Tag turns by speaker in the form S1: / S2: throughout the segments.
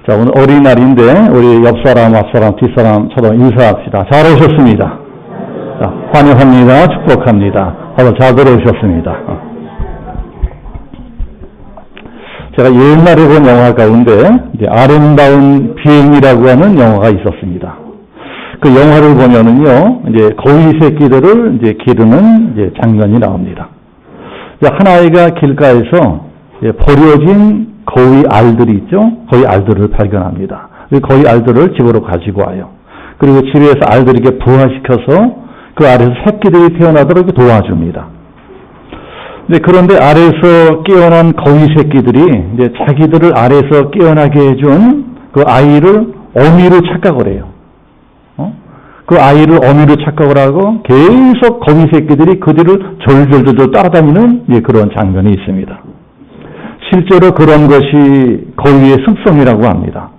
S1: 자, 오늘 어린이날인데 우리 옆사람, 앞사람, 뒷사람 서로 인사합시다. 잘 오셨습니다. 자, 환영합니다. 축복합니다. 다들 잘 들어오셨습니다. 제가 옛날에 본 영화 가운데 이제 아름다운 비행이라고 하는 영화가 있었습니다. 그 영화를 보면은요, 이제 거위 새끼들을 이제 기르는 이제 장면이 나옵니다. 한 아이가 길가에서 버려진 거위 알들이 있죠. 거위 알들을 발견합니다. 그 거위 알들을 집으로 가지고 와요. 그리고 집에서 알들에게 부화시켜서 그 아래에서 새끼들이 태어나도록 이렇게 도와줍니다. 그런데 아래에서 깨어난 거위 새끼들이 이제 자기들을 아래에서 깨어나게 해준 그 아이를 어미로 착각을 해요. 그 아이를 어미로 착각을 하고 계속 거위 새끼들이 그 뒤를 졸졸졸 따라다니는 그런 장면이 있습니다. 실제로 그런 것이 거위의 습성이라고 합니다.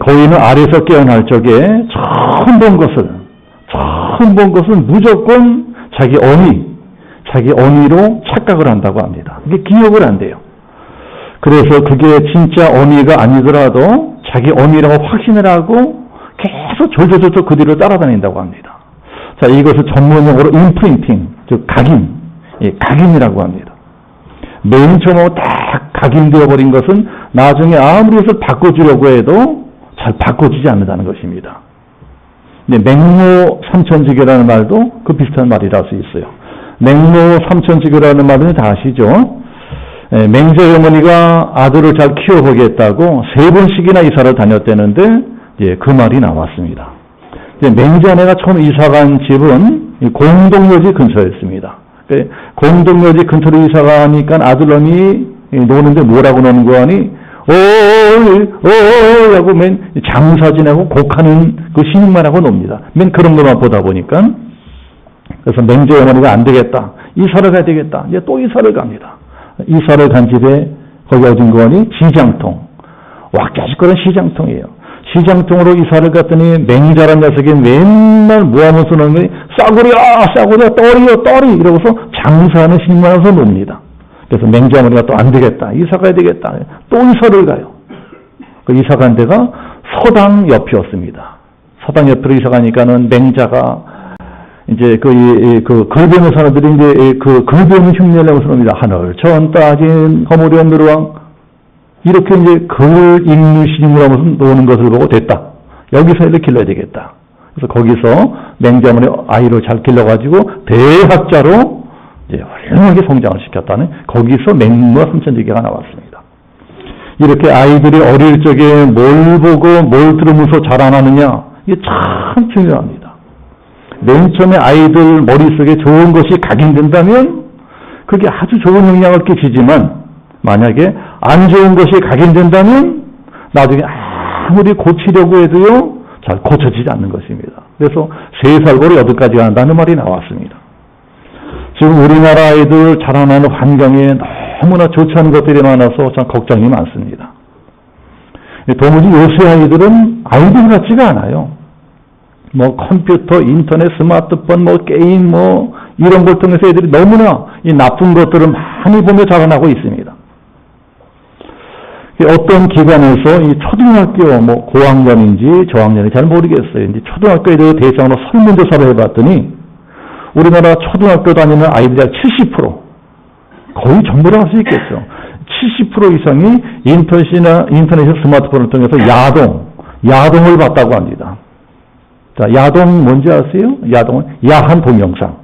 S1: 거위는 아래에서 깨어날 적에 처음 본 것은 무조건 자기 어미로 착각을 한다고 합니다. 이게 기억을 안 돼요. 그래서 그게 진짜 어미가 아니더라도 자기 어미라고 확신을 하고 계속 졸졸졸 그 뒤를 따라다닌다고 합니다. 자, 이것을 전문용어로 임프린팅, 즉 각인이라고 합니다. 맨 처음으로 딱 각인되어 버린 것은 나중에 아무리 해서 바꿔주려고 해도 잘 바꿔지지 않는다는 것입니다. 맹모 삼천지교라는 말도 그 비슷한 말이라 할 수 있어요. 맹모 삼천지교라는 말은 다 아시죠? 맹자의 어머니가 아들을 잘 키워보겠다고 3번씩이나 이사를 다녔다는데 그 말이 나왔습니다. 맹자네가 처음 이사간 집은 공동묘지 근처였습니다. 공동묘지 근처로 이사가니까 아들놈이 노는데 뭐라고 노는 거 하니 하고 맨 장사 지내고 곡하는 그 신용만 하고 놉니다. 맨 그런 것만 보다 보니까 그래서 맹자의 어머니가 안 되겠다. 이사를 가야 되겠다. 이제 또 이사를 갑니다. 이사를 간 집에 거기 어딘 거니? 시장통. 와까지거는 시장통이에요. 시장통으로 이사를 갔더니 맹자란 녀석이 맨날 뭐하면서 노는 거니? 싸구려 떨이 이러고서 장사하는 신용만 해서 놉니다. 그래서 맹자 어머니가 또 안 되겠다. 이사 가야 되겠다. 또 이사를 가요. 그 이사 간 데가 서당 옆이었습니다. 서당 옆으로 이사 가니까는 맹자가 이제 글 배우는 사람들이 이제 글 배우는 흉내를 내면서 놉니다. 하늘 전 따진 허물이 누르왕 이렇게 이제 글 읽는 신임을 하면서 노는 것을 보고 됐다. 여기서 애를 길러야 되겠다. 그래서 거기서 맹자문의 아이를 잘 길러가지고 대학자로 이제 훌륭하게 성장을 시켰다는 거기서 맹모와 삼천지교가 나왔습니다. 이렇게 아이들이 어릴 적에 뭘 보고 뭘 들으면서 자라나느냐 이게 참 중요합니다. 맨 처음에 아이들 머릿속에 좋은 것이 각인된다면 그게 아주 좋은 영향을 끼치지만 만약에 안 좋은 것이 각인된다면 나중에 아무리 고치려고 해도요 잘 고쳐지지 않는 것입니다. 그래서 3살고로 8가지 한다는 말이 나왔습니다. 지금 우리나라 아이들 자라나는 환경에 너무나 좋지 않은 것들이 많아서 참 걱정이 많습니다. 도무지 요새 아이들은 아이들 같지가 않아요. 뭐 컴퓨터, 인터넷, 스마트폰, 뭐 게임, 뭐 이런 걸 통해서 애들이 너무나 이 나쁜 것들을 많이 보며 자라나고 있습니다. 어떤 기관에서 이 초등학교 뭐 고학년인지 저학년인지 잘 모르겠어요. 이제 초등학교 애들 대상으로 설문조사를 해봤더니 우리나라 초등학교 다니는 아이들이 70% 거의 전부를 할 수 있겠죠. 70% 이상이 인터넷이나 스마트폰을 통해서 야동을 봤다고 합니다. 자, 야동 뭔지 아세요? 야동은 야한 동영상.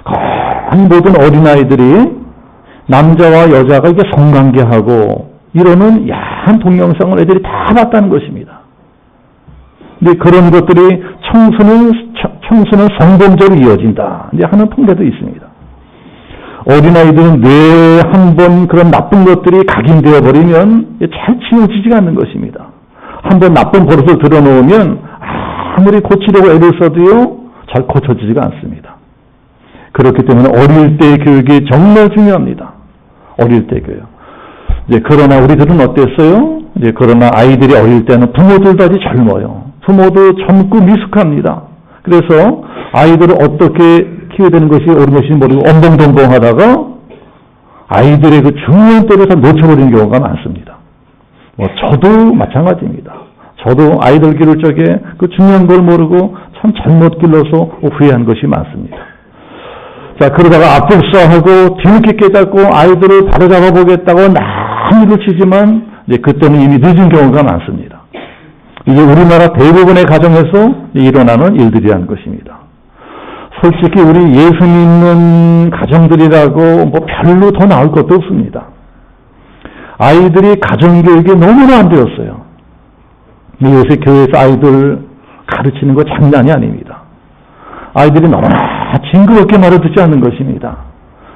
S1: 거의 모든 어린아이들이 남자와 여자가 이게 성관계하고 이러는 야한 동영상을 애들이 다 봤다는 것입니다. 근데 그런 것들이 청소는 성범죄로 이어진다. 이제 하는 통계도 있습니다. 어린아이들은 뇌에 한번 그런 나쁜 것들이 각인되어 버리면 잘 치워지지가 않는 것입니다. 한번 나쁜 버릇을 들어놓으면 아무리 고치려고 애를 써도요 잘 고쳐지지가 않습니다. 그렇기 때문에 어릴 때 교육이 정말 중요합니다. 어릴 때 교육. 이제 그러나 우리들은 어땠어요? 이제 그러나 아이들이 어릴 때는 부모들도 아주 젊어요. 부모도 젊고 미숙합니다. 그래서 아이들을 어떻게 키워야 되는 것이 옳은 것인지 모르고 엉덩동동하다가 아이들의 그 중요한 때를 다 놓쳐버리는 경우가 많습니다. 저도 마찬가지입니다. 저도 아이들 기를 적에 그 중요한 걸 모르고 참 잘못 길러서 후회한 것이 많습니다. 자, 그러다가 앞불싸하고 뒤늦게 깨닫고 아이들을 바로잡아 보겠다고 난리를 치지만 이제 그때는 이미 늦은 경우가 많습니다. 이게 우리나라 대부분의 가정에서 일어나는 일들이라는 것입니다. 솔직히 우리 예수 믿는 가정들이라고 별로 더 나을 것도 없습니다. 아이들이 가정교육에 너무나 안 되었어요. 요새 교회에서 아이들 가르치는 거 장난이 아닙니다. 아이들이 너무나 징그럽게 말을 듣지 않는 것입니다.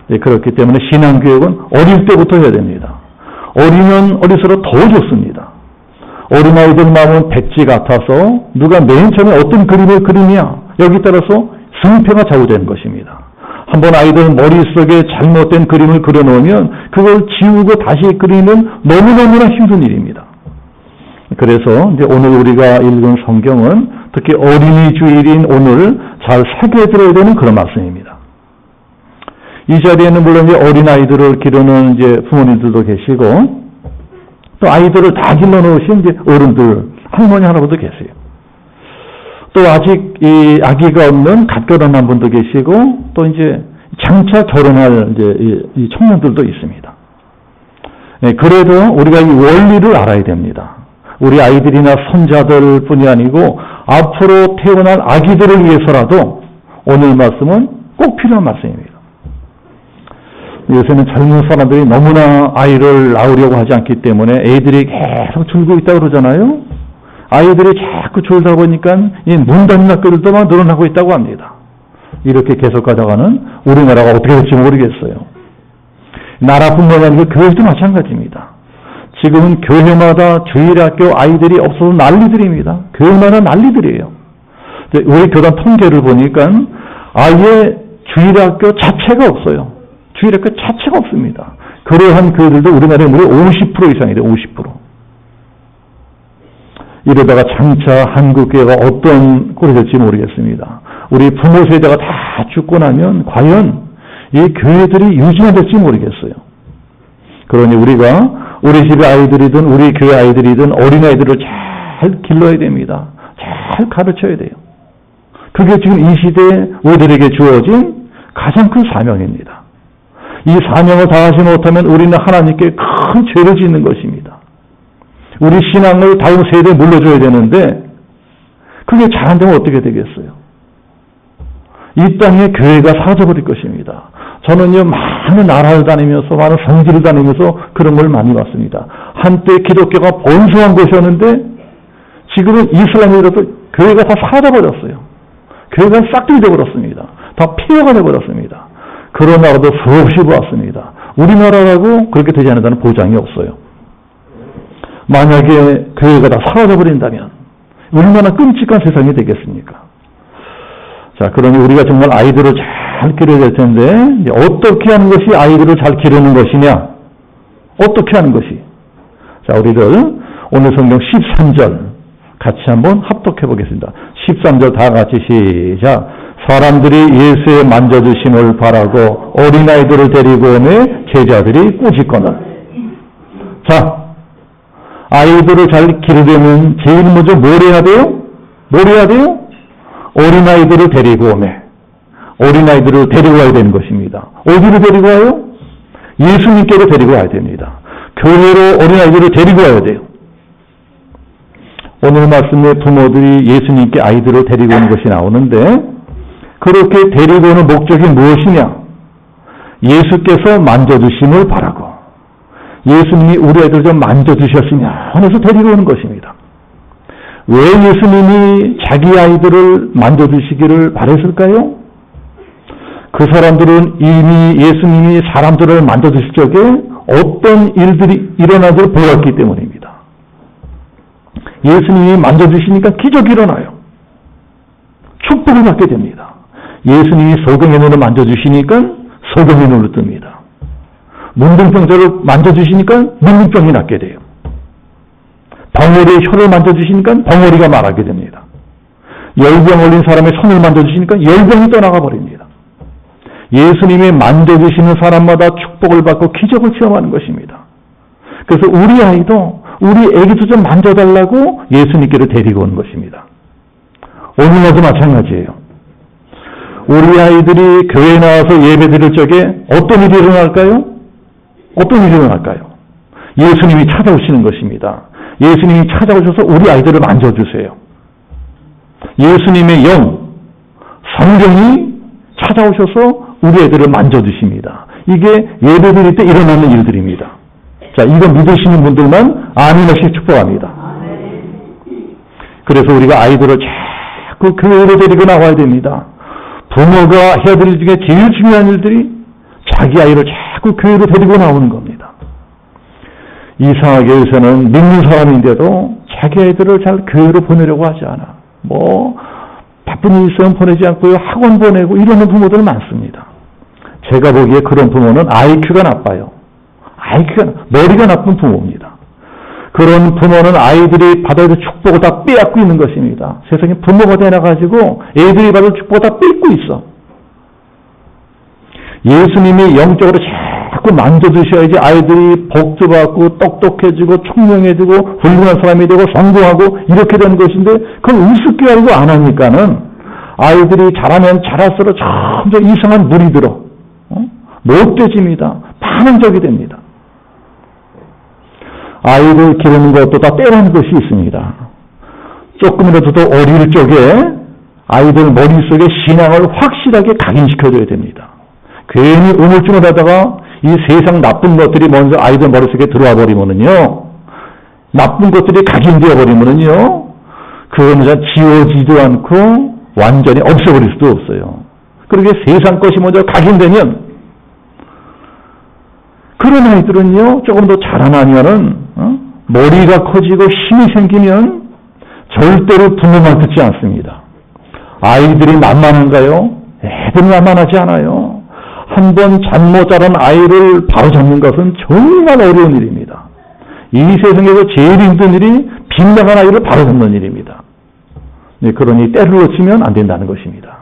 S1: 그렇기 때문에 신앙교육은 어릴 때부터 해야 됩니다. 어리면 어릴수록 더 좋습니다. 어린아이들 마음은 백지 같아서 누가 맨 처음에 어떤 그림을 그리냐 여기 따라서 승패가 좌우되는 것입니다. 한번 아이들 머릿속에 잘못된 그림을 그려놓으면 그걸 지우고 다시 그리는 너무너무나 힘든 일입니다. 그래서 이제 오늘 우리가 읽은 성경은 특히 어린이 주일인 오늘 잘 새겨들어야 되는 그런 말씀입니다. 이 자리에는 물론 이제 어린아이들을 기르는 이제 부모님들도 계시고 또 아이들을 다 길러놓으신 이제 어른들, 할머니, 할아버지도 계세요. 또 아직 이 아기가 없는 갓 결혼한 분도 계시고 또 이제 장차 결혼할 이제 이 청년들도 있습니다. 네, 그래도 우리가 이 원리를 알아야 됩니다. 우리 아이들이나 손자들 뿐이 아니고 앞으로 태어날 아기들을 위해서라도 오늘 말씀은 꼭 필요한 말씀입니다. 요새는 젊은 사람들이 너무나 아이를 낳으려고 하지 않기 때문에 애들이 계속 줄고 있다고 그러잖아요. 아이들이 자꾸 줄다 보니까 이 문단 학교들도 막 늘어나고 있다고 합니다. 이렇게 계속 가다가는 우리나라가 어떻게 될지 모르겠어요. 나라뿐만 아니고 교회도 마찬가지입니다. 지금은 교회마다 주일학교 아이들이 없어서 난리들입니다. 교회마다 난리들이에요. 우리 교단 통계를 보니까 아예 주일학교 자체가 없어요. 주일학교 자체가 없습니다. 그러한 교회들도 우리나라에 무려 50% 이상이 돼요. 50%. 이러다가 장차 한국교회가 어떤 꼴이 될지 모르겠습니다. 우리 부모 세대가 다 죽고 나면 과연 이 교회들이 유지가 될지 모르겠어요. 그러니 우리가 우리 집의 아이들이든 우리 교회 아이들이든 어린아이들을 잘 길러야 됩니다. 잘 가르쳐야 돼요. 그게 지금 이 시대에 우리들에게 주어진 가장 큰 사명입니다. 이 사명을 다하지 못하면 우리는 하나님께 큰 죄를 짓는 것입니다. 우리 신앙을 다음 세대에 물려줘야 되는데 그게 잘 안 되면 어떻게 되겠어요? 이 땅에 교회가 사라져버릴 것입니다. 저는요 많은 나라를 다니면서 많은 성지를 다니면서 그런 걸 많이 봤습니다. 한때 기독교가 번성한 곳이었는데 지금은 이슬람이라도 교회가 다 사라져버렸어요. 교회가 싹들이 되어버렸습니다. 다 폐허가 되어버렸습니다. 그런 나라도 수없이 보았습니다. 우리나라라고 그렇게 되지 않는다는 보장이 없어요. 만약에 교회가 다 사라져버린다면 얼마나 끔찍한 세상이 되겠습니까? 자, 그러니 우리가 정말 아이들을 잘 기르어야 될 텐데 어떻게 하는 것이 아이들을 잘 기르는 것이냐? 어떻게 하는 것이? 자, 우리들 오늘 성경 13절 같이 한번 합독해 보겠습니다. 13절 다 같이 시작. 사람들이 예수의 만져주심을 바라고 어린아이들을 데리고 오매 제자들이 꾸짖거늘. 자, 아이들을 잘 기르려면 제일 먼저 뭘 해야 돼요? 뭘 해야 돼요? 어린아이들을 데리고 오매. 어린아이들을 데리고 와야 되는 것입니다. 어디로 데리고 와요? 예수님께로 데리고 와야 됩니다. 교회로 어린아이들을 데리고 와야 돼요. 오늘 말씀에 부모들이 예수님께 아이들을 데리고 오는 것이 나오는데 그렇게 데리고 오는 목적이 무엇이냐? 예수께서 만져주심을 바라고 예수님이 우리 아이들 좀 만져주셨으면 해서 데리고 오는 것입니다. 왜 예수님이 자기 아이들을 만져주시기를 바랬을까요? 그 사람들은 이미 예수님이 사람들을 만져주실 적에 어떤 일들이 일어나도록 보았기 때문입니다. 예수님이 만져주시니까 기적이 일어나요. 축복을 받게 됩니다. 예수님이 소경의 눈을 만져주시니까 소경의 눈을 뜹니다. 문둥병자를 만져주시니까 문둥병이 낫게 돼요. 벙어리의 혀를 만져주시니까 벙어리가 말하게 됩니다. 열병 올린 사람의 손을 만져주시니까 열병이 떠나가 버립니다. 예수님이 만져주시는 사람마다 축복을 받고 기적을 체험하는 것입니다. 그래서 우리 아이도 우리 애기도 좀 만져달라고 예수님께로 데리고 온 것입니다. 오늘날도 마찬가지예요. 우리 아이들이 교회에 나와서 예배 드릴 적에 어떤 일이 일어날까요? 어떤 일이 일어날까요? 예수님이 찾아오시는 것입니다. 예수님이 찾아오셔서 우리 아이들을 만져주세요. 예수님의 영, 성령이 찾아오셔서 우리 애들을 만져주십니다. 이게 예배 드릴 때 일어나는 일들입니다. 자, 이거 믿으시는 분들만 아멘하시 축복합니다. 그래서 우리가 아이들을 자꾸 교회로 데리고 나와야 됩니다. 부모가 해야 될 일 중에 제일 중요한 일들이 자기 아이를 자꾸 교회로 데리고 나오는 겁니다. 이상하게 요새는 믿는 사람인데도 자기 아이들을 잘 교회로 보내려고 하지 않아. 바쁜 일 있으면 보내지 않고요. 학원 보내고 이러는 부모들 많습니다. 제가 보기에 그런 부모는 IQ가 나빠요. 머리가 나쁜 부모입니다. 그런 부모는 아이들이 받아야 될 축복을 다 빼앗고 있는 것입니다. 세상에 부모가 되나가지고 애들이 받을 축복을 다 뺏고 있어. 예수님이 영적으로 자꾸 만져주셔야지 아이들이 복도 받고 똑똑해지고 총명해지고 훌륭한 사람이 되고 성공하고 이렇게 되는 것인데 그걸 우습게 알고 안 하니까는 아이들이 자라면 자랄수록 점점 이상한 물이 들어. 못돼집니다. 반응적이 됩니다. 아이를 기르는 것도 다 때라는 것이 있습니다. 조금이라도 더 어릴 적에 아이들 머릿속에 신앙을 확실하게 각인시켜줘야 됩니다. 괜히 우물쭈물 하다가 이 세상 나쁜 것들이 먼저 아이들 머릿속에 들어와 버리면은요, 나쁜 것들이 각인되어 버리면은요, 그건 지워지도 않고 완전히 없애버릴 수도 없어요. 그렇게 세상 것이 먼저 각인되면 그런 아이들은요, 조금 더 자라나면은, 머리가 커지고 힘이 생기면 절대로 부모만 듣지 않습니다. 아이들이 만만한가요? 애들이 만만하지 않아요. 한번 잠못 자란 아이를 바로잡는 것은 정말 어려운 일입니다. 이 세상에서 제일 힘든 일이 빗나간 아이를 바로잡는 일입니다. 네, 그러니 때를 놓치면 안 된다는 것입니다.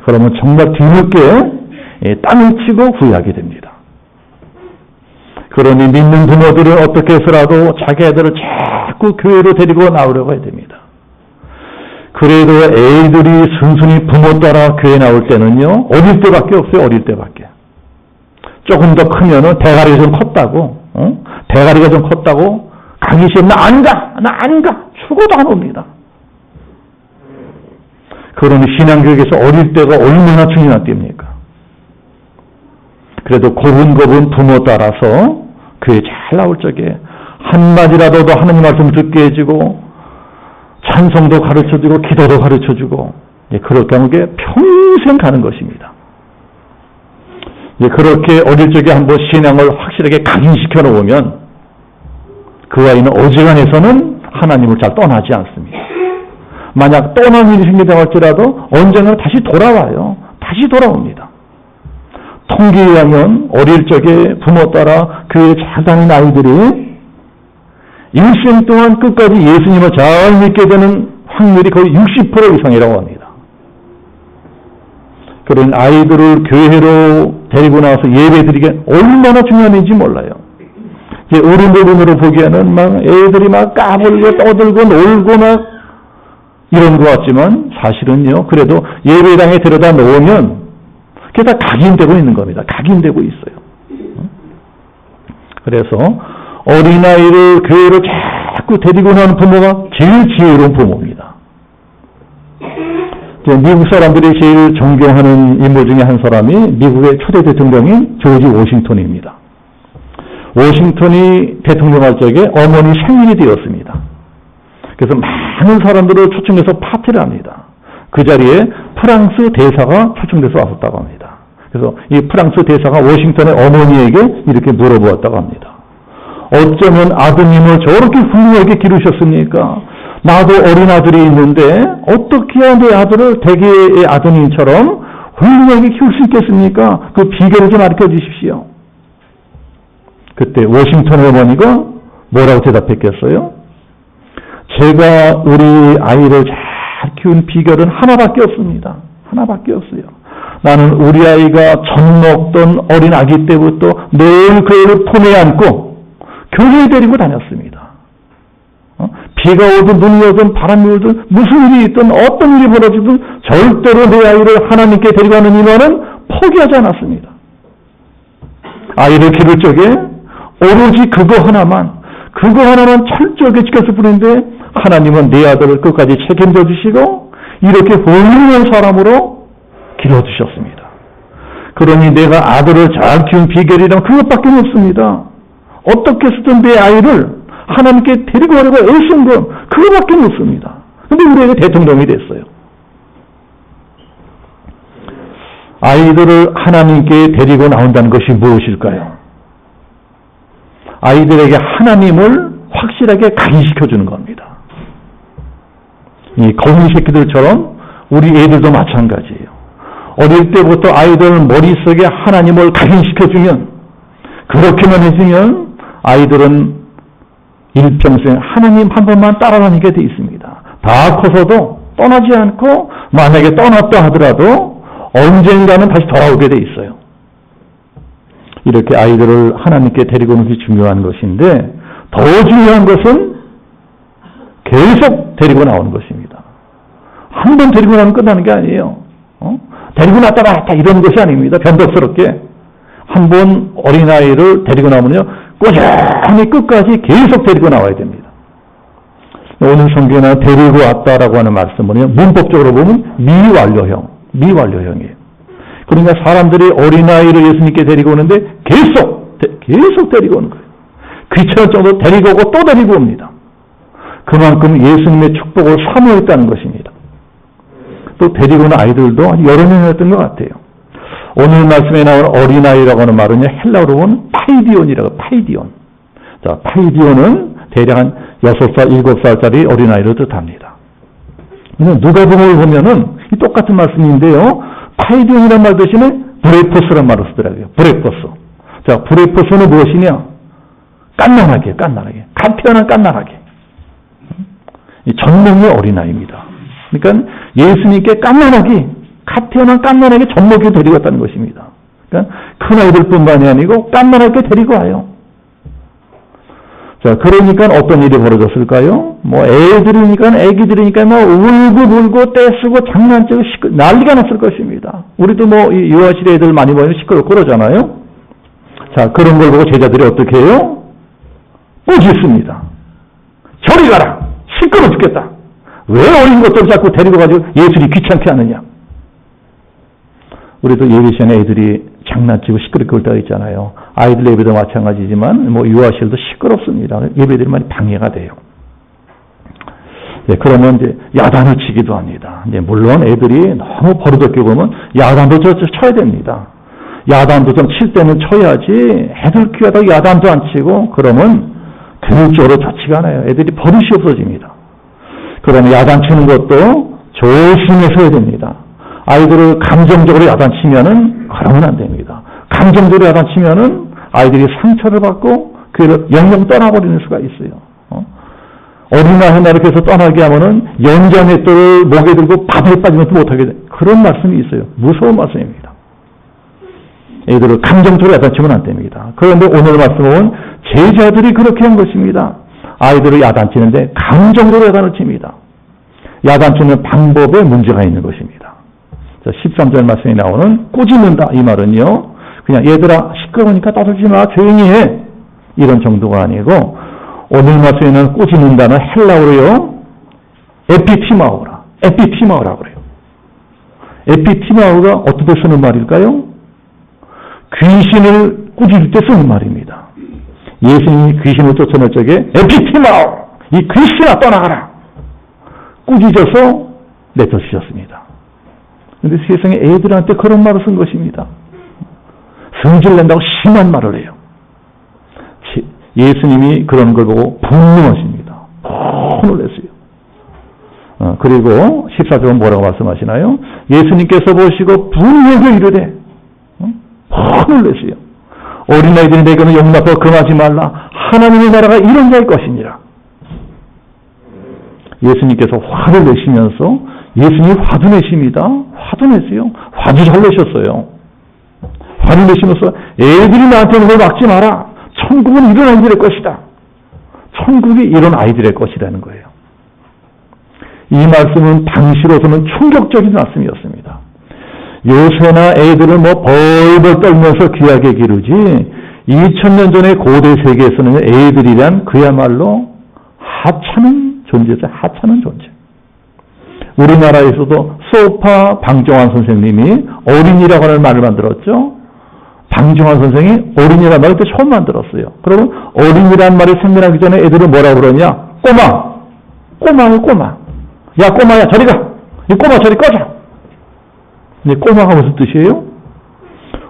S1: 그러면 정말 뒤늦게 땅을 치고 후회하게 됩니다. 그러니 믿는 부모들은 어떻게 해서라도 자기 애들을 자꾸 교회로 데리고 나오려고 해야 됩니다. 그래도 애들이 순순히 부모 따라 교회 나올 때는요, 어릴 때밖에 없어요. 어릴 때밖에. 조금 더 크면은 대가리가 좀 컸다고, 대가리가 좀 컸다고 가기 싫으면 나 안 가. 죽어도 안 옵니다. 그러니 신앙교육에서 어릴 때가 얼마나 중요한 때입니까? 그래도 고분고분 부모 따라서 교회 잘 나올 적에 한마디라도 더 하나님 말씀 듣게 해주고 찬송도 가르쳐주고 기도도 가르쳐주고 그렇게 하는 게 평생 가는 것입니다. 그렇게 어릴 적에 한번 신앙을 확실하게 각인시켜 놓으면 그 아이는 어지간해서는 하나님을 잘 떠나지 않습니다. 만약 떠나는 일이 생긴다고 할지라도 언젠가는 다시 돌아와요. 다시 돌아옵니다. 통계에 의하면 어릴 적에 부모 따라 교회에 잘 다니는 아이들이 일생 동안 끝까지 예수님을 잘 믿게 되는 확률이 거의 60% 이상이라고 합니다. 그런 아이들을 교회로 데리고 나와서 예배드리기에 얼마나 중요한지 몰라요. 이제 어른으로 보기에는 막 애들이 막 까불고 떠들고 놀고 막 이런 것 같지만 사실은요, 그래도 예배당에 데려다 놓으면 그게 다 각인되고 있는 겁니다. 각인되고 있어요. 그래서 어린아이를 교회로 자꾸 데리고 나오는 부모가 제일 지혜로운 부모입니다. 미국 사람들이 제일 존경하는 인물 중에 한 사람이 미국의 초대 대통령인 조지 워싱턴입니다. 워싱턴이 대통령할 적에 어머니 생일이 되었습니다. 그래서 많은 사람들을 초청해서 파티를 합니다. 그 자리에 프랑스 대사가 초청돼서 왔었다고 합니다. 그래서 이 프랑스 대사가 워싱턴의 어머니에게 이렇게 물어보았다고 합니다. 어쩌면 아드님을 저렇게 훌륭하게 기르셨습니까? 나도 어린 아들이 있는데 어떻게 해야 내 아들을 대개의 아드님처럼 훌륭하게 키울 수 있겠습니까? 그 비결을 좀 가르쳐 주십시오. 그때 워싱턴 어머니가 뭐라고 대답했겠어요? 제가 우리 아이를 잘 키운 비결은 하나밖에 없습니다. 하나밖에 없어요. 나는 우리 아이가 젖 먹던 어린 아기 때부터 매일 그 애를 품에 안고 교회에 데리고 다녔습니다. 비가 오든 눈이 오든 바람이 오든 무슨 일이 있든 어떤 일이 벌어지든 절대로 내 아이를 하나님께 데리고 가는 일화는 포기하지 않았습니다. 아이를 기를 적에 오로지 그거 하나만 철저하게 지켰을 뿐인데 하나님은 내 아들을 끝까지 책임져 주시고 이렇게 훌륭한 사람으로 길러주셨습니다. 그러니 내가 아들을 잘 키운 비결이란 그것밖에 없습니다. 어떻게 해서든 내 아이를 하나님께 데리고 가려고 애쓴 건 그거밖에 없습니다. 근데 우리에게 대통령이 됐어요. 아이들을 하나님께 데리고 나온다는 것이 무엇일까요? 아이들에게 하나님을 확실하게 각인시켜주는 겁니다. 이 거미 새끼들처럼 우리 애들도 마찬가지예요. 어릴 때부터 아이들 머릿속에 하나님을 각인시켜주면, 그렇게만 해주면 아이들은 일평생 하나님 한 번만 따라다니게 돼 있습니다. 다 커서도 떠나지 않고 만약에 떠났다 하더라도 언젠가는 다시 돌아오게 돼 있어요. 이렇게 아이들을 하나님께 데리고 오는 것이 중요한 것인데 더 중요한 것은 계속 데리고 나오는 것입니다. 한 번 데리고 나면 끝나는 게 아니에요. 데리고 났다 놨다 이런 것이 아닙니다. 변덕스럽게. 한 번 어린아이를 데리고 나오면요, 꾸준히 끝까지 계속 데리고 나와야 됩니다. 오늘 성경에 데리고 왔다라고 하는 말씀은요, 문법적으로 보면 미완료형이에요. 그러니까 사람들이 어린아이를 예수님께 데리고 오는데 계속 데리고 오는 거예요. 귀찮을 정도로 데리고 오고 또 데리고 옵니다. 그만큼 예수님의 축복을 사모했다는 것입니다. 또 데리고 오는 아이들도 여러 명이었던 것 같아요. 오늘 말씀에 나오는 어린아이라고 하는 말은요, 헬라어로 보면 파이디온. 자, 파이디온은 대략 한 6살, 7살짜리 어린아이를 뜻합니다. 누가복음을 보면은 이 똑같은 말씀인데요, 파이디온이라는 말 대신에 브레포스라는 말을 쓰더라고요. 브레포스. 자, 브레포스는 무엇이냐? 깐난하게. 갓 태어난 깐난하게. 이 전목의 어린아이입니다. 그러니까 예수님께 갓 태어난 깐난하게 젖먹이고 데리고 왔다는 것입니다. 그러니까 큰 아이들뿐만이 아니고 깐난하게 데리고 와요. 자, 그러니까 어떤 일이 벌어졌을까요? 애기들이니까 울고 떼쓰고 장난치고 난리가 났을 것입니다. 우리도 이 유아실에 애들 많이 보면 시끄럽고 그러잖아요. 자, 그런 걸 보고 제자들이 어떻게 해요? 꾸짖습니다. 저리 가라! 시끄러워 죽겠다! 왜 어린 것들 자꾸 데리고 가지고 예수를 귀찮게 하느냐? 우리도 예배 시간에 애들이 장난치고 시끄럽게 올 때가 있잖아요. 아이들 예배도 마찬가지지만 유아실도 시끄럽습니다. 예배들이 많이 방해가 돼요. 네, 그러면 이제 야단을 치기도 합니다. 이제 물론 애들이 너무 버릇없게 보면 야단도 쳐야 됩니다. 야단도 좀 칠 때는 쳐야지 애들 귀하다고 야단도 안 치고 그러면 교육적으로 좋지가 않아요. 애들이 버릇이 없어집니다. 그러면 야단 치는 것도 조심해서 해야 됩니다. 아이들을 감정적으로 야단치면은 그러면 안 됩니다. 감정적으로 야단치면은 아이들이 상처를 받고 그 영영 떠나버리는 수가 있어요. 어린아이 이렇게 해서 떠나게 하면은 연자맷돌을 목에 들고 바다에 빠지면 또 못하게 돼. 그런 말씀이 있어요. 무서운 말씀입니다. 애들을 감정적으로 야단치면 안 됩니다. 그런데 오늘 말씀은 제자들이 그렇게 한 것입니다. 아이들을 야단치는데 감정적으로 야단을 칩니다. 야단치는 방법에 문제가 있는 것입니다. 13절 말씀에 나오는 꾸짖는다 이 말은요, 그냥 얘들아 시끄러우니까 떠들지 마 조용히 해 이런 정도가 아니고, 오늘 말씀에는 꾸짖는다는 헬라어로요 에피티마오라고 그래요. 에피티마오가 어떻게 쓰는 말일까요? 귀신을 꾸짖을 때 쓰는 말입니다. 예수님이 귀신을 쫓아낼 적에 에피티마오, 이 귀신아 떠나가라 꾸짖어서 내쫓으셨습니다. 그런데 세상에 애들한테 그런 말을 쓴 것입니다. 성질낸다고 심한 말을 해요. 예수님이 그런 걸 보고 분노하십니다. 혼을 냈어요. 그리고 14절은 뭐라고 말씀하시나요? 예수님께서 보시고 분명히 이르되 혼을 냈어요. 어린아이들이 내게는 용납하고 금하지 말라. 하나님의 나라가 이런 자일 것이니라. 예수님께서 화를 내시면서, 예수님이 화도 내십니다. 화도 내세요. 화도 잘 내셨어요. 화를 내시면서 애들이 나한테 오는 걸 막지 마라. 천국은 이런 아이들의 것이다. 천국이 이런 아이들의 것이라는 거예요. 이 말씀은 당시로서는 충격적인 말씀이었습니다. 요새나 애들을 벌벌 떨면서 귀하게 기르지 2000년 전의 고대 세계에서는 애들이란 그야말로 하찮은 존재죠. 하찮은 존재. 우리나라에서도 소파 방정환 선생님이 어린이라고 하는 말을 만들었죠. 방정환 선생이 어린이라는 말을 그때 처음 만들었어요. 그러면 어린이라는 말이 생겨나기 전에 애들은 뭐라고 그러냐? 꼬마. 꼬마요, 꼬마. 야, 꼬마야, 저리 가. 이 꼬마 저리 꺼져. 근데 꼬마가 무슨 뜻이에요?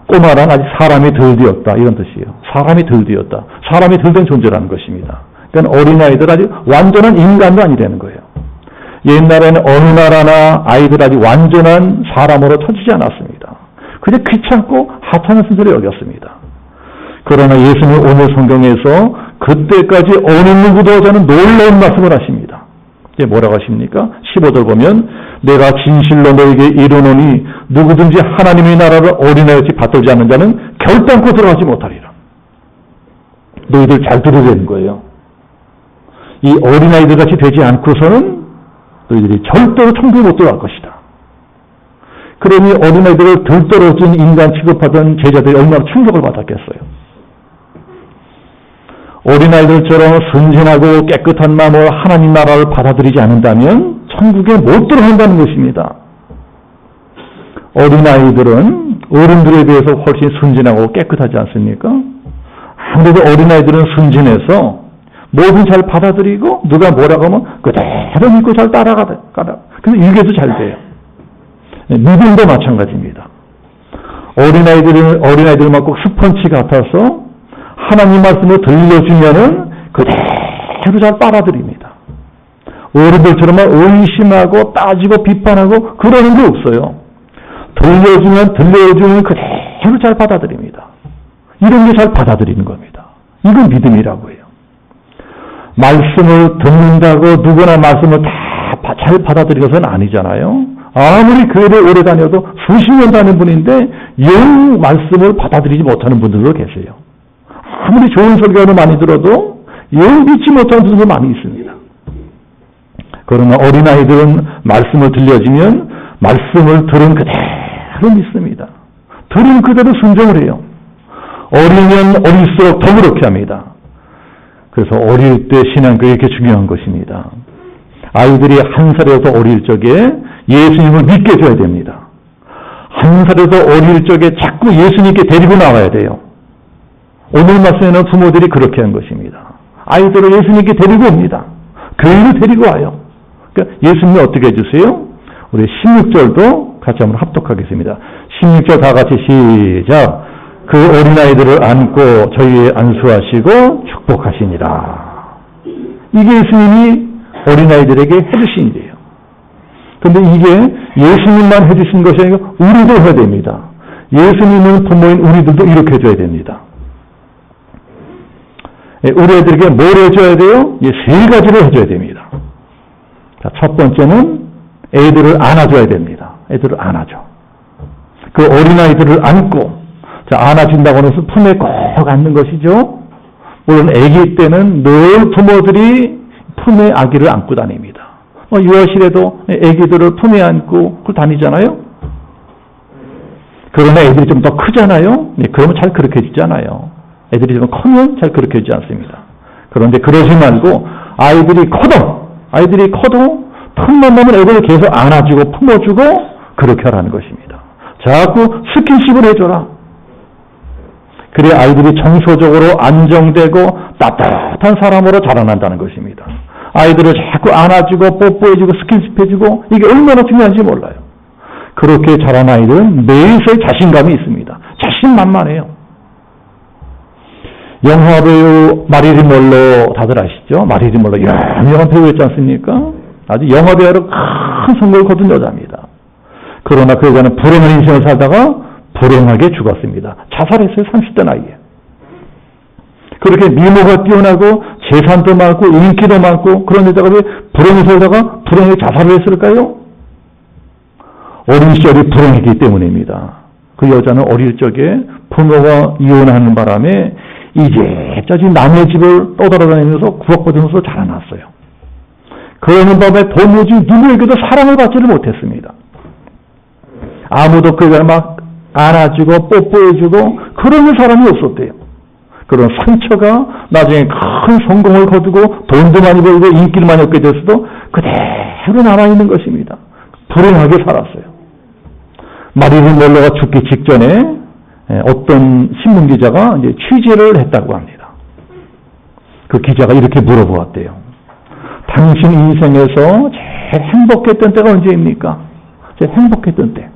S1: 꼬마란 아직 사람이 덜 되었다. 이런 뜻이에요. 사람이 덜 되었다. 사람이 덜 된 존재라는 것입니다. 그러니까 어린아이들 아직 완전한 인간도 아니라는 거예요. 옛날에는 어느 나라나 아이들 아직 완전한 사람으로 쳐지지 않았습니다. 그저 귀찮고 하찮은 순서를 여겼습니다. 그러나 예수는 오늘 성경에서 그때까지 어느 누구도 하지 않은 놀라운 말씀을 하십니다. 이게 뭐라고 하십니까? 15절 보면 내가 진실로 너에게 이르노니 누구든지 하나님의 나라를 어린아이같이 받들지 않는 자는 결단코 들어가지 못하리라. 너희들 잘 들어야 되는 거예요. 이 어린아이들 같이 되지 않고서는 너희들이 절대로 천국에 못 들어갈 것이다. 그러니 어린아이들을 덜 떨어진 인간 취급하던 제자들이 얼마나 충격을 받았겠어요. 어린아이들처럼 순진하고 깨끗한 마음으로 하나님 나라를 받아들이지 않는다면 천국에 못 들어간다는 것입니다. 어린아이들은 어른들에 비해서 훨씬 순진하고 깨끗하지 않습니까? 아무래도 어린아이들은 순진해서 뭐든 잘 받아들이고 누가 뭐라고 하면 그대로 믿고 잘 따라가다. 그래서 일개도 잘 돼요. 믿음도 마찬가지입니다. 어린아이들만 꼭 스펀지 같아서 하나님 말씀을 들려주면은 그대로 잘 빨아들입니다. 어른들처럼 의심하고 따지고 비판하고 그러는 게 없어요. 들려주면 그대로 잘 받아들입니다. 이런 게 잘 받아들이는 겁니다. 이건 믿음이라고 해요. 말씀을 듣는다고 누구나 말씀을 다 잘 받아들이고서는 아니잖아요. 아무리 교회를 오래 다녀도 수십 년 다닌 분인데 영 말씀을 받아들이지 못하는 분들도 계세요. 아무리 좋은 설교를 많이 들어도 영 믿지 못하는 분들도 많이 있습니다. 그러나 어린아이들은 말씀을 들려주면 말씀을 들은 그대로 믿습니다. 들은 그대로 순종을 해요. 어리면 어릴수록 더 그렇게 합니다. 그래서 어릴 때 신앙교육이 이렇게 중요한 것입니다. 아이들이 한 살에서 어릴 적에 예수님을 믿게 해줘야 됩니다. 한 살에서 어릴 적에 자꾸 예수님께 데리고 나와야 돼요. 오늘 말씀에는 부모들이 그렇게 한 것입니다. 아이들을 예수님께 데리고 옵니다. 교회로 데리고 와요. 그러니까 예수님이 어떻게 해주세요? 우리 16절도 같이 한번 합독하겠습니다. 16절 다 같이 시작. 그 어린아이들을 안고 저희에 안수하시고 축복하시니라. 이게 예수님이 어린아이들에게 해주신 일이에요. 그런데 이게 예수님만 해주신 것이 아니고 우리도 해야 됩니다. 예수님은 부모인 우리들도 이렇게 해줘야 됩니다. 우리 애들에게 뭘 해줘야 돼요? 세 가지를 해줘야 됩니다. 자, 첫 번째는 애들을 안아줘야 됩니다. 애들을 안아줘. 그 어린아이들을 안고, 자, 안아준다고 해서 품에 꼭 안는 것이죠. 물론 아기 때는 늘 부모들이 품에 아기를 안고 다닙니다. 유아실에도 아기들을 품에 안고 다니잖아요. 그러나 애들이 좀 더 크잖아요. 그러면 잘 그렇게 해주잖아요. 애들이 좀 크면 잘 그렇게 해주지 않습니다. 그런데 그러지 말고 아이들이 커도 틈만 나면 애들을 계속 안아주고 품어주고 그렇게 하라는 것입니다. 자꾸 스킨십을 해줘라. 그래 아이들이 정서적으로 안정되고 따뜻한 사람으로 자라난다는 것입니다. 아이들을 자꾸 안아주고 뽀뽀해주고 스킨십해주고 이게 얼마나 중요한지 몰라요. 그렇게 자란 아이들은 매일의 자신감이 있습니다. 자신만만해요. 영화배우 마릴린 먼로 다들 아시죠? 마릴린 먼로 유명한 배우였지 않습니까? 아주 영화배우로 큰 성공을 거둔 여자입니다. 그러나 그 여자는 불행한 인생을 살다가 불행하게 죽었습니다. 자살했어요. 30대 나이에. 그렇게 미모가 뛰어나고 재산도 많고 인기도 많고 그런 여자가 왜 불행을 살다가 불행하게 자살을 했을까요? 어린 시절이 불행했기 때문입니다. 그 여자는 어릴 적에 부모가 이혼하는 바람에 이제저지 남의 집을 떠돌아다니면서 구역받으면서 자라났어요. 그러는 밤에 도무지 누구에게도 사랑을 받지를 못했습니다. 아무도 그걸 막 안아주고 뽀뽀해주고 그러는 사람이 없었대요. 그런 상처가 나중에 큰 성공을 거두고 돈도 많이 벌고 인기를 많이 얻게 됐어도 그대로 남아있는 것입니다. 불행하게 살았어요. 마릴린 먼로가 죽기 직전에 어떤 신문기자가 이제 취재를 했다고 합니다. 그 기자가 이렇게 물어보았대요. 당신 인생에서 제일 행복했던 때가 언제입니까? 제일 행복했던 때.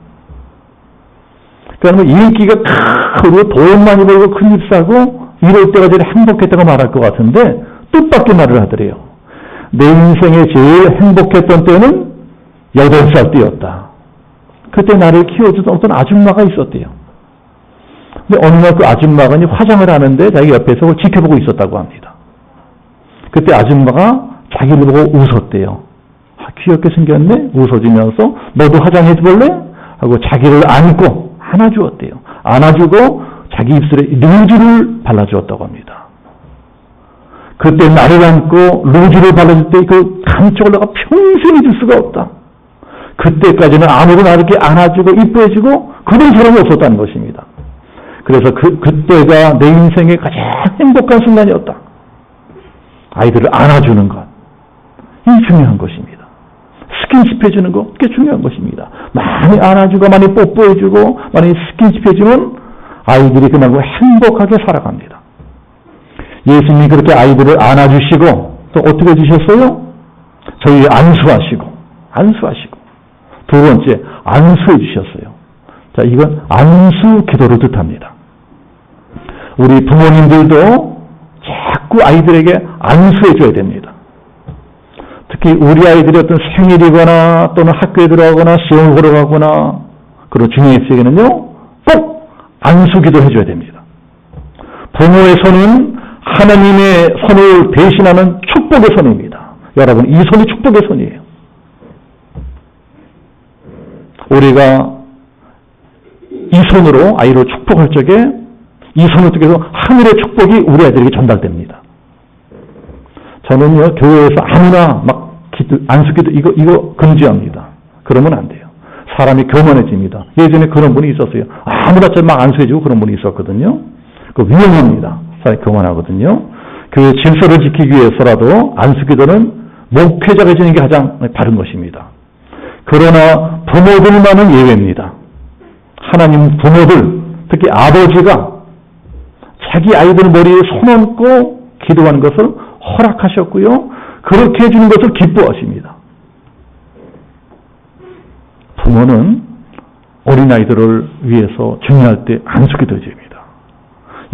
S1: 그러니까 인기가 크고 돈 많이 벌고 큰 집 사고 이럴 때가 제일 행복했다고 말할 것 같은데 뜻밖의 말을 하더래요. 내 인생에 제일 행복했던 때는 8살 때였다. 그때 나를 키워주던 어떤 아줌마가 있었대요. 근데 어느 날 그 아줌마가 화장을 하는데 자기 옆에서 그걸 지켜보고 있었다고 합니다. 그때 아줌마가 자기를 보고 웃었대요. 귀엽게 생겼네? 웃어주면서 너도 화장해 볼래? 하고 자기를 안고 안아주었대요. 안아주고 자기 입술에 루즈를 발라주었다고 합니다. 그때 나를 안고 루즈를 발라줄 때 그 감촉을 내가 평생 잊을 수가 없다. 그때까지는 아무도 나를 이렇게 안아주고 이뻐해주고 그런 사람이 없었다는 것입니다. 그래서 그때가 내 인생의 가장 행복한 순간이었다. 아이들을 안아주는 것. 이 중요한 것입니다. 스킨십 해주는 것, 그게 중요한 것입니다. 많이 안아주고 많이 뽀뽀해주고 많이 스킨십 해주면 아이들이 그만큼 행복하게 살아갑니다. 예수님이 그렇게 아이들을 안아주시고 또 어떻게 해주셨어요? 저희 안수하시고 두 번째 안수해 주셨어요. 자, 이건 안수 기도를 뜻합니다. 우리 부모님들도 자꾸 아이들에게 안수해 줘야 됩니다. 특히 우리 아이들이 어떤 생일이거나 또는 학교에 들어가거나 시험을 보러 가거나 그런 중요한 시기에는요 꼭 안수기도 해줘야 됩니다. 부모의 손은 하나님의 손을 대신하는 축복의 손입니다. 여러분 이 손이 축복의 손이에요. 우리가 이 손으로 아이를 축복할 적에 이 손을 통해서 하늘의 축복이 우리 아이들에게 전달됩니다. 저는요 교회에서 아무나 막 안수기도 이거 금지합니다. 그러면 안 돼요. 사람이 교만해집니다. 예전에 그런 분이 있었어요. 아무나 막 안수해주고 그런 분이 있었거든요. 그 위험합니다. 사람이 교만하거든요. 교회 질서를 지키기 위해서라도 안수기도는 목회자가 해주는 게 가장 바른 것입니다. 그러나 부모들만은 예외입니다. 하나님 부모들, 특히 아버지가 자기 아이들 머리에 손 얹고 기도하는 것을 허락하셨고요. 그렇게 해주는 것을 기뻐하십니다. 부모는 어린아이들을 위해서 중요할 때 안수기도 해줍니다.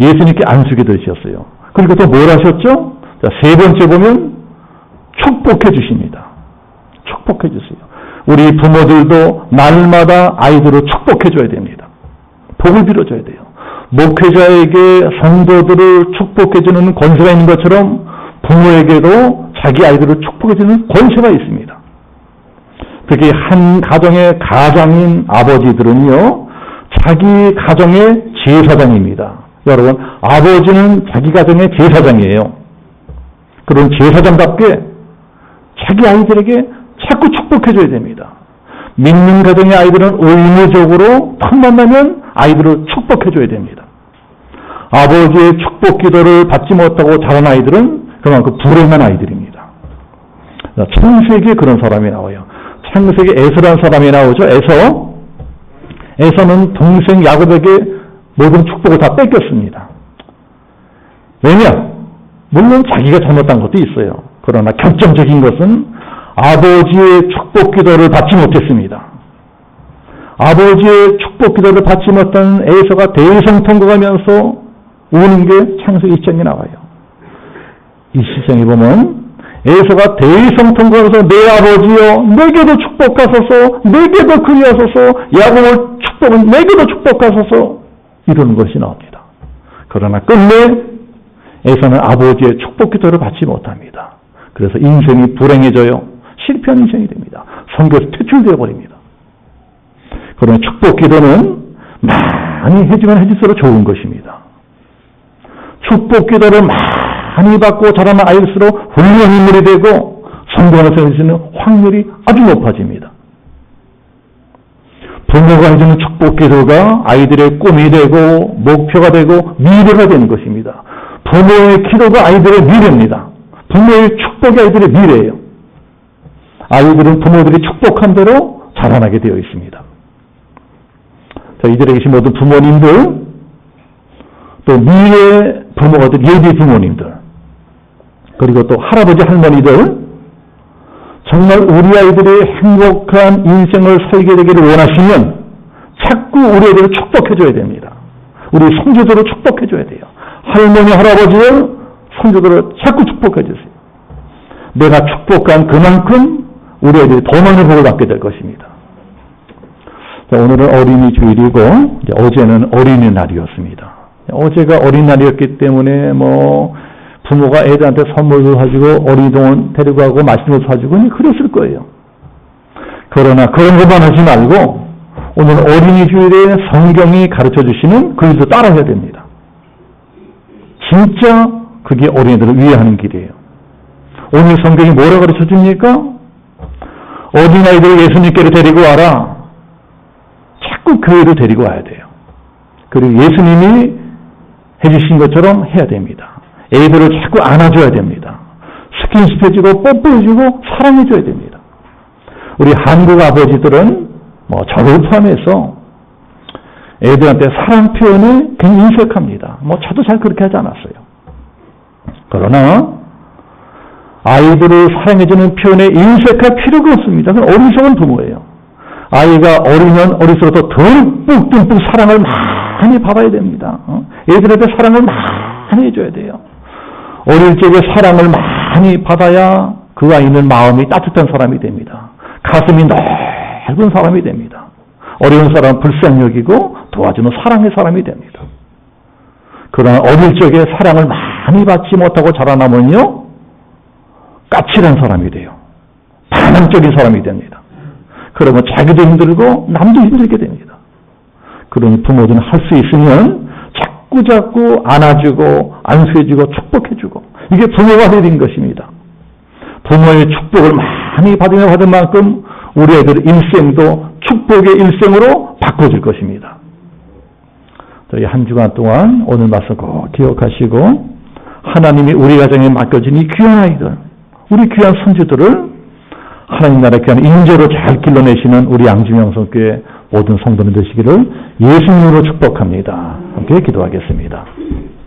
S1: 예수님께 안수기도 해주셨어요. 그리고 또 뭘 하셨죠? 자, 세 번째 보면 축복해 주십니다. 축복해 주세요. 우리 부모들도 날마다 아이들을 축복해 줘야 됩니다. 복을 빌어줘야 돼요. 목회자에게 성도들을 축복해 주는 권세가 있는 것처럼 부모에게도 자기 아이들을 축복해 주는 권세가 있습니다. 특히 한 가정의 가장인 아버지들은요, 자기 가정의 제사장입니다. 여러분, 아버지는 자기 가정의 제사장이에요. 그런 제사장답게 자기 아이들에게 자꾸 축복해줘야 됩니다. 믿는 가정의 아이들은 의무적으로 틈만 나면 아이들을 축복해줘야 됩니다. 아버지의 축복 기도를 받지 못하고 자란 아이들은 그만큼 불행한 아이들입니다. 창세기에 그런 사람이 나와요. 창세기에 에서라는 사람이 나오죠. 에서는 동생 야곱에게 모든 축복을 다 뺏겼습니다. 왜냐? 물론 자기가 잘못한 것도 있어요. 그러나 결정적인 것은 아버지의 축복 기도를 받지 못했습니다. 아버지의 축복 기도를 받지 못한 에서가 대성통곡하면서 우는 게 창세기 1장에 나와요. 이 시장에 보면 에서가 대성통곡하면서 내 아버지여 내게도 축복하소서, 내게도 그리하소서, 야곱을 축복은 내게도 축복하소서 이러는 것이 나옵니다. 그러나 끝내 에서는 아버지의 축복 기도를 받지 못합니다. 그래서 인생이 불행해져요. 실패한 인생이 됩니다. 성교에서 퇴출되어 버립니다. 그러나 축복 기도는 많이 해주면 해줄수록 좋은 것입니다. 축복 기도를 많이 받고 자라는 아이일수록 훌륭한 인물이 되고 성공할 수 있는 확률이 아주 높아집니다. 부모가 해주는 축복 기도가 아이들의 꿈이 되고 목표가 되고 미래가 되는 것입니다. 부모의 기도가 아이들의 미래입니다. 부모의 축복이 아이들의 미래예요. 아이들은 부모들이 축복한 대로 자라나게 되어 있습니다. 자, 이들에 계신 모든 부모님들, 또 미래 부모가 될 예비 부모님들, 그리고 또 할아버지 할머니들, 정말 우리 아이들이 행복한 인생을 살게 되기를 원하시면 자꾸 우리 아이들을 축복해줘야 됩니다. 우리 손주들을 축복해줘야 돼요. 할머니, 할아버지를, 손주들을 자꾸 축복해주세요. 내가 축복한 그만큼 우리 아이들이 더 많은 복을 받게 될 것입니다. 자, 오늘은 어린이 주일이고 어제는 어린이날이었습니다. 어제가 어린이날이었기 때문에 부모가 애들한테 선물도 사주고 어린이동원 데리고 가고 맛있는 거 사주고 그랬을 거예요. 그러나 그런 것만 하지 말고 오늘 어린이 주일에 성경이 가르쳐 주시는 그 길도 따라해야 됩니다. 진짜 그게 어린이들을 위해하는 길이에요. 오늘 성경이 뭐라고 가르쳐 줍니까? 어린아이들을 예수님께로 데리고 와라. 자꾸 교회로 데리고 와야 돼요. 그리고 예수님이 해주신 것처럼 해야 됩니다. 애들을 자꾸 안아줘야 됩니다. 스킨십 해주고 뽀뽀해주고 사랑해줘야 됩니다. 우리 한국 아버지들은 저를 포함해서 애들한테 사랑 표현에 굉장히 인색합니다. 저도 잘 그렇게 하지 않았어요. 그러나 아이들을 사랑해주는 표현에 인색할 필요가 없습니다. 그건 어리석은 부모예요. 아이가 어리면 어릴수록 더 듬뿍듬뿍 사랑을 많이 받아야 됩니다. 애들한테 사랑을 많이 해줘야 돼요. 어릴 적에 사랑을 많이 받아야 그 아이는 마음이 따뜻한 사람이 됩니다. 가슴이 넓은 사람이 됩니다. 어려운 사람은 불쌍히 여기고 도와주는 사랑의 사람이 됩니다. 그러나 어릴 적에 사랑을 많이 받지 못하고 자라나면요, 까칠한 사람이 돼요. 반항적인 사람이 됩니다. 그러면 자기도 힘들고 남도 힘들게 됩니다. 그러니 부모들은 할 수 있으면 자꾸 안아주고 안수해주고 축복해주고, 이게 부모가 해야 것입니다. 부모의 축복을 많이 받은 만큼 우리 애들의 일생도 축복의 일생으로 바꿔질 것입니다. 저희 한 주간 동안 오늘 말씀 꼭 기억하시고, 하나님이 우리 가정에 맡겨진 이 귀한 아이들, 우리 귀한 손주들을 하나님 나라의 귀한 인재로 잘 길러내시는 우리 양주명성교회 모든 성도들 되시기를 예수님으로 축복합니다. 함께 기도하겠습니다.